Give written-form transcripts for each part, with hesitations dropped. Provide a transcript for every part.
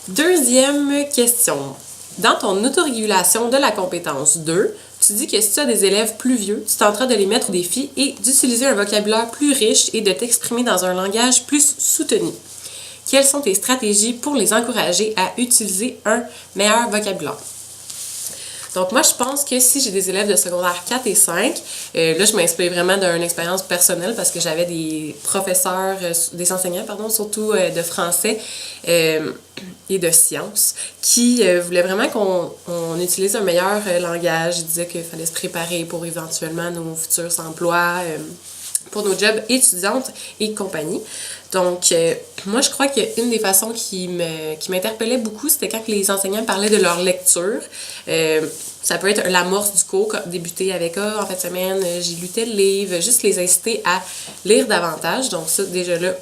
Deuxième question. Dans ton autorégulation de la compétence 2, tu dis que si tu as des élèves plus vieux, tu tenteras de les mettre au défi et d'utiliser un vocabulaire plus riche et de t'exprimer dans un langage plus soutenu. Quelles sont tes stratégies pour les encourager à utiliser un meilleur vocabulaire? Donc moi, je pense que si j'ai des élèves de secondaire 4 et 5, là, je m'inspire vraiment d'une expérience personnelle parce que j'avais des professeurs, des enseignants, pardon, surtout de français et de sciences, qui voulaient vraiment qu'on utilise un meilleur langage. Ils disaient qu'il fallait se préparer pour éventuellement nos futurs emplois, pour nos jobs étudiantes et compagnie. Donc, moi, je crois qu'une des façons qui m'interpellait beaucoup, c'était quand les enseignants parlaient de leur lecture. Ça peut être l'amorce du cours, débuter avec « Ah, en fin de semaine, j'ai lu tel livre », juste les inciter à lire davantage. Donc ça, déjà là,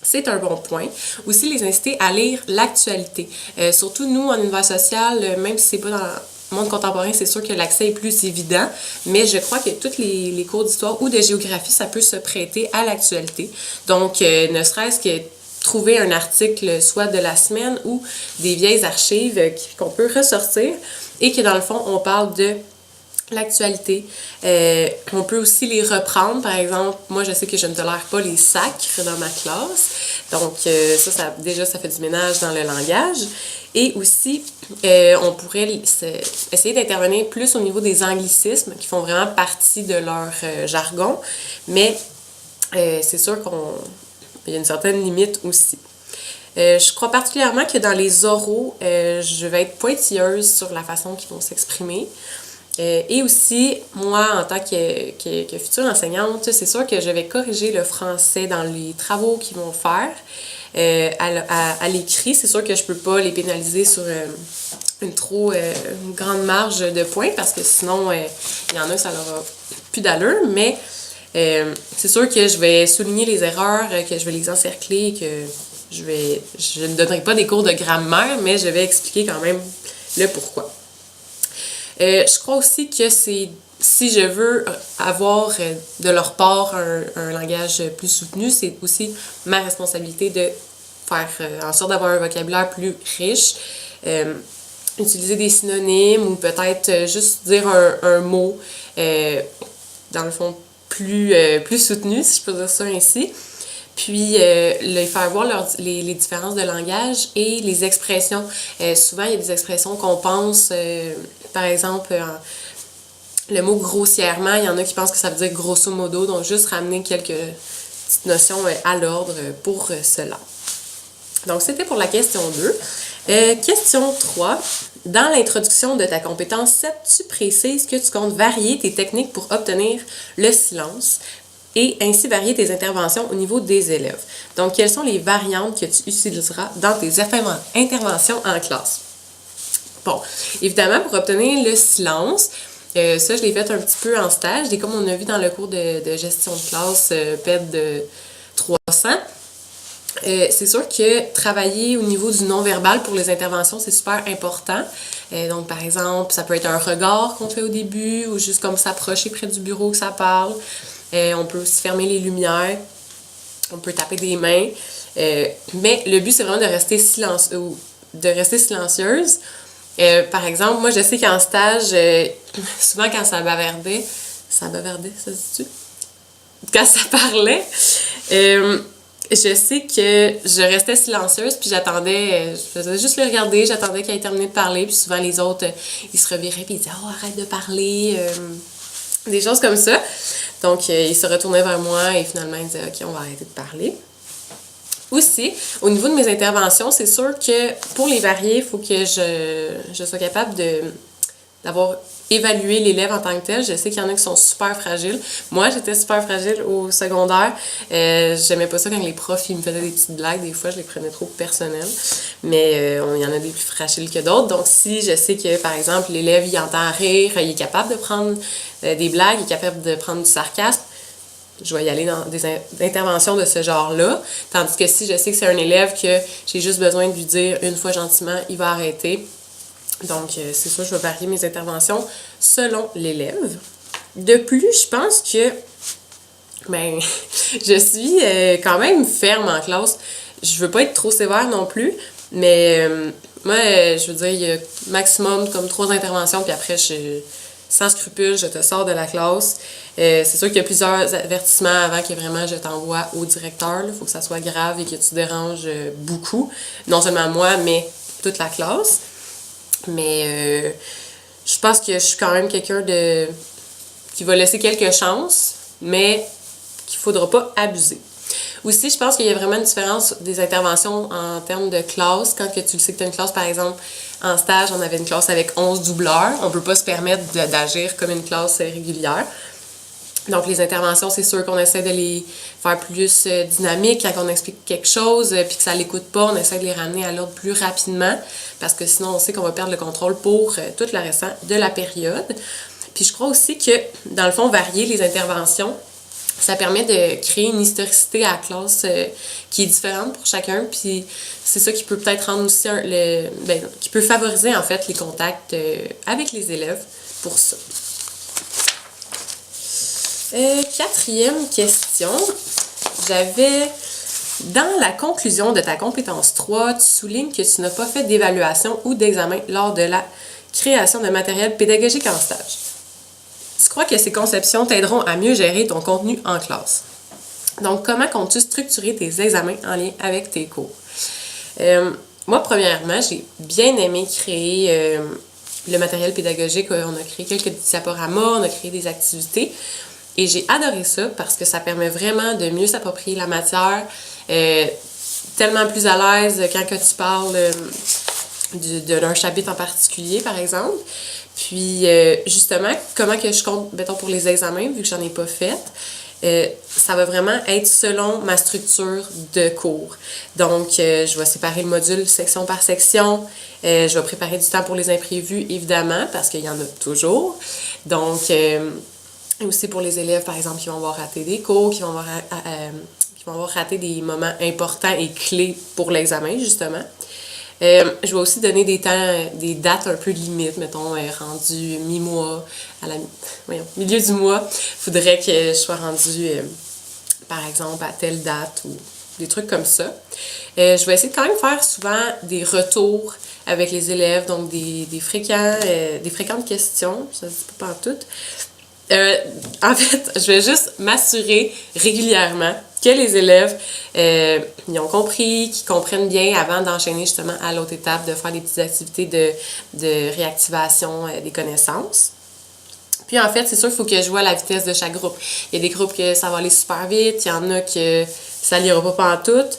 c'est un bon point. Aussi, les inciter à lire l'actualité. Surtout, nous, en univers social, même si c'est pas dans le monde contemporain, c'est sûr que l'accès est plus évident, mais je crois que tous les cours d'histoire ou de géographie, ça peut se prêter à l'actualité. Donc, ne serait-ce que trouver un article soit de la semaine ou des vieilles archives qu'on peut ressortir et que dans le fond, on parle de l'actualité. On peut aussi les reprendre. Par exemple, moi, je sais que je ne tolère pas les sacres dans ma classe. Donc, déjà, ça fait du ménage dans le langage. Et aussi, on pourrait essayer d'intervenir plus au niveau des anglicismes qui font vraiment partie de leur jargon. Mais c'est sûr qu'il y a une certaine limite aussi. Je crois particulièrement que dans les oraux, je vais être pointilleuse sur la façon qu'ils vont s'exprimer. Et aussi, moi, en tant que future enseignante, c'est sûr que je vais corriger le français dans les travaux qu'ils vont faire. À l'écrit, c'est sûr que je peux pas les pénaliser sur une grande marge de points parce que sinon, il y en a, ça leur a plus d'allure. Mais c'est sûr que je vais souligner les erreurs, que je vais les encercler, que je ne donnerai pas des cours de grammaire, mais je vais expliquer quand même le pourquoi. Je crois aussi que si je veux avoir de leur part un langage plus soutenu, c'est aussi ma responsabilité de faire en sorte d'avoir un vocabulaire plus riche, utiliser des synonymes ou peut-être juste dire un mot, dans le fond, plus soutenu, si je peux dire ça ainsi. Puis, les faire voir les différences de langage et les expressions. Souvent, il y a des expressions qu'on pense, par exemple, le mot grossièrement, il y en a qui pensent que ça veut dire grosso modo, donc juste ramener quelques petites notions à l'ordre pour cela. Donc, c'était pour la question 2. Question 3. Dans l'introduction de ta compétence 7, tu précises que tu comptes varier tes techniques pour obtenir le silence et ainsi varier tes interventions au niveau des élèves. Donc, quelles sont les variantes que tu utiliseras dans tes interventions en classe? Bon, évidemment, pour obtenir le silence, ça, je l'ai fait un petit peu en stage, et comme on a vu dans le cours de gestion de classe PED de 300, c'est sûr que travailler au niveau du non-verbal pour les interventions, c'est super important. Donc, par exemple, ça peut être un regard qu'on fait au début ou juste comme s'approcher près du bureau que ça parle. On peut aussi fermer les lumières, on peut taper des mains, mais le but c'est vraiment de rester silencieuse. Par exemple, moi je sais qu'en stage, souvent quand ça bavardait, ça se dit-tu? Quand ça parlait, je sais que je restais silencieuse, puis j'attendais, je faisais juste le regarder, j'attendais qu'il ait terminé de parler, puis souvent les autres, ils se reviraient, puis ils disaient « Oh, arrête de parler », des choses comme ça. Donc, ils se retournaient vers moi et finalement, ils disaient « Ok, on va arrêter de parler ». Aussi, au niveau de mes interventions, c'est sûr que pour les varier, il faut que je sois capable d'avoir évalué l'élève en tant que tel. Je sais qu'il y en a qui sont super fragiles. Moi, j'étais super fragile au secondaire. J'aimais pas ça quand les profs ils me faisaient des petites blagues. Des fois, je les prenais trop personnelles. Mais il y en a des plus fragiles que d'autres. Donc, si je sais que, par exemple, l'élève, il entend rire, il est capable de prendre des blagues, il est capable de prendre du sarcasme, je vais y aller dans des interventions de ce genre-là. Tandis que si je sais que c'est un élève que j'ai juste besoin de lui dire une fois gentiment, il va arrêter. Donc, c'est sûr, je vais varier mes interventions selon l'élève. De plus, je pense que je suis quand même ferme en classe. Je veux pas être trop sévère non plus, Mais moi, je veux dire, il y a maximum comme 3 interventions, puis après, sans scrupule, je te sors de la classe. C'est sûr qu'il y a plusieurs avertissements avant que vraiment je t'envoie au directeur. Il faut que ça soit grave et que tu déranges beaucoup. Non seulement moi, mais toute la classe. Mais je pense que je suis quand même quelqu'un qui va laisser quelques chances, mais qu'il ne faudra pas abuser. Aussi, je pense qu'il y a vraiment une différence des interventions en termes de classe. Quand que tu le sais que tu as une classe, par exemple, en stage, on avait une classe avec 11 doubleurs. On ne peut pas se permettre d'agir comme une classe régulière. Donc, les interventions, c'est sûr qu'on essaie de les faire plus dynamiques quand on explique quelque chose, puis que ça ne l'écoute pas, on essaie de les ramener à l'ordre plus rapidement, parce que sinon, on sait qu'on va perdre le contrôle pour tout le restant de la période. Puis, je crois aussi que, dans le fond, varier les interventions, ça permet de créer une historicité à la classe qui est différente pour chacun, puis c'est ça qui peut peut-être rendre aussi qui peut favoriser en fait les contacts avec les élèves pour ça. Quatrième question, dans la conclusion de ta compétence 3, tu soulignes que tu n'as pas fait d'évaluation ou d'examen lors de la création de matériel pédagogique en stage. Tu crois que ces conceptions t'aideront à mieux gérer ton contenu en classe. Donc, comment comptes-tu structurer tes examens en lien avec tes cours? Moi, premièrement, j'ai bien aimé créer le matériel pédagogique. On a créé quelques diaporamas, on a créé des activités. Et j'ai adoré ça parce que ça permet vraiment de mieux s'approprier la matière. Tellement plus à l'aise quand que tu parles d'un chapitre en particulier, par exemple. Puis, justement, comment que je compte, mettons, pour les examens, vu que j'en ai pas fait, ça va vraiment être selon ma structure de cours. Donc, je vais séparer le module section par section. Je vais préparer du temps pour les imprévus, évidemment, parce qu'il y en a toujours. Donc, aussi pour les élèves, par exemple, qui vont avoir raté des cours, qui vont avoir raté des moments importants et clés pour l'examen, justement. Je vais aussi donner des dates un peu limites, mettons, rendu mi-mois, milieu du mois. Il faudrait que je sois rendue, par exemple, à telle date ou des trucs comme ça. Je vais essayer de quand même faire souvent des retours avec les élèves, donc des fréquentes questions, ça se dit pas partout. En fait, je vais juste m'assurer régulièrement que les élèves ils ont compris, qu'ils comprennent bien avant d'enchaîner justement à l'autre étape, de faire des petites activités de réactivation des connaissances. Puis en fait, c'est sûr qu'il faut que je vois la vitesse de chaque groupe. Il y a des groupes que ça va aller super vite, il y en a que ça n'ira pas pantoute.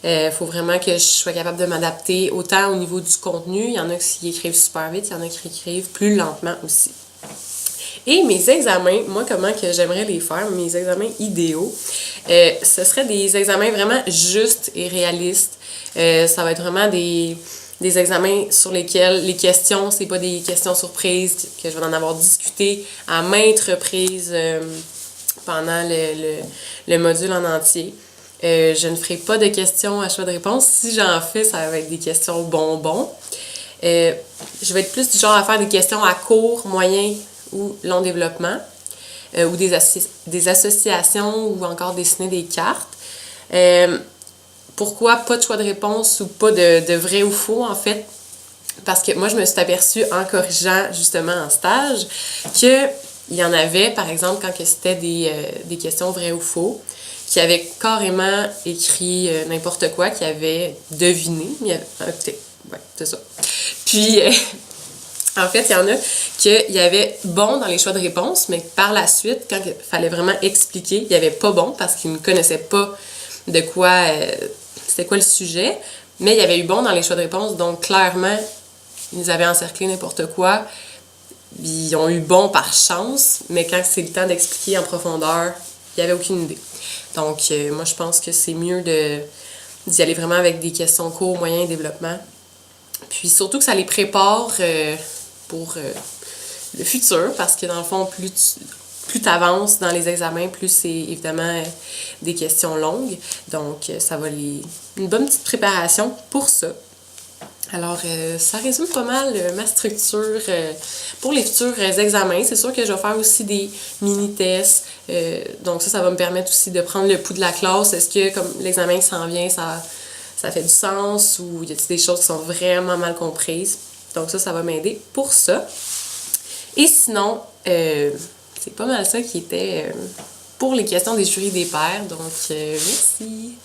Il faut vraiment que je sois capable de m'adapter autant au niveau du contenu. Il y en a qui écrivent super vite, il y en a qui écrivent plus lentement aussi. Et mes examens, moi, comment que j'aimerais les faire, mes examens idéaux, ce seraient des examens vraiment justes et réalistes. Ça va être vraiment des examens sur lesquels les questions, c'est pas des questions surprises, que je vais en avoir discuté à maintes reprises pendant le module en entier. Je ne ferai pas de questions à choix de réponse. Si j'en fais, ça va être des questions bonbons. Je vais être plus du genre à faire des questions à court, moyen ou long développement, ou des associations ou encore dessiner des cartes. Pourquoi pas de choix de réponse ou pas de vrai ou faux, en fait? Parce que moi, je me suis aperçue en corrigeant justement en stage qu'il y en avait, par exemple, quand c'était des questions vrai ou faux, qui avaient carrément écrit n'importe quoi, qui avaient deviné. C'est ça. Puis, en fait, il y en a qu'il y avait bon dans les choix de réponse, mais par la suite, quand il fallait vraiment expliquer, il n'y avait pas bon parce qu'ils ne connaissaient pas de quoi, c'était quoi le sujet, mais il y avait eu bon dans les choix de réponse, donc clairement, ils avaient encerclé n'importe quoi, ils ont eu bon par chance, mais quand c'est le temps d'expliquer en profondeur, il n'y avait aucune idée. Donc, moi, je pense que c'est mieux d'y aller vraiment avec des questions courts, moyens et développement. Puis surtout que ça les prépare pour le futur, parce que dans le fond, plus tu avances dans les examens, plus c'est évidemment des questions longues. Donc, ça va une bonne petite préparation pour ça. Alors, ça résume pas mal ma structure pour les futurs examens. C'est sûr que je vais faire aussi des mini-tests. Donc ça va me permettre aussi de prendre le pouls de la classe. Est-ce que, comme l'examen s'en vient, ça ça fait du sens ou y a des choses qui sont vraiment mal comprises. Donc ça va m'aider pour ça. Et sinon, c'est pas mal ça qui était pour les questions des jurys des pairs. Donc, merci.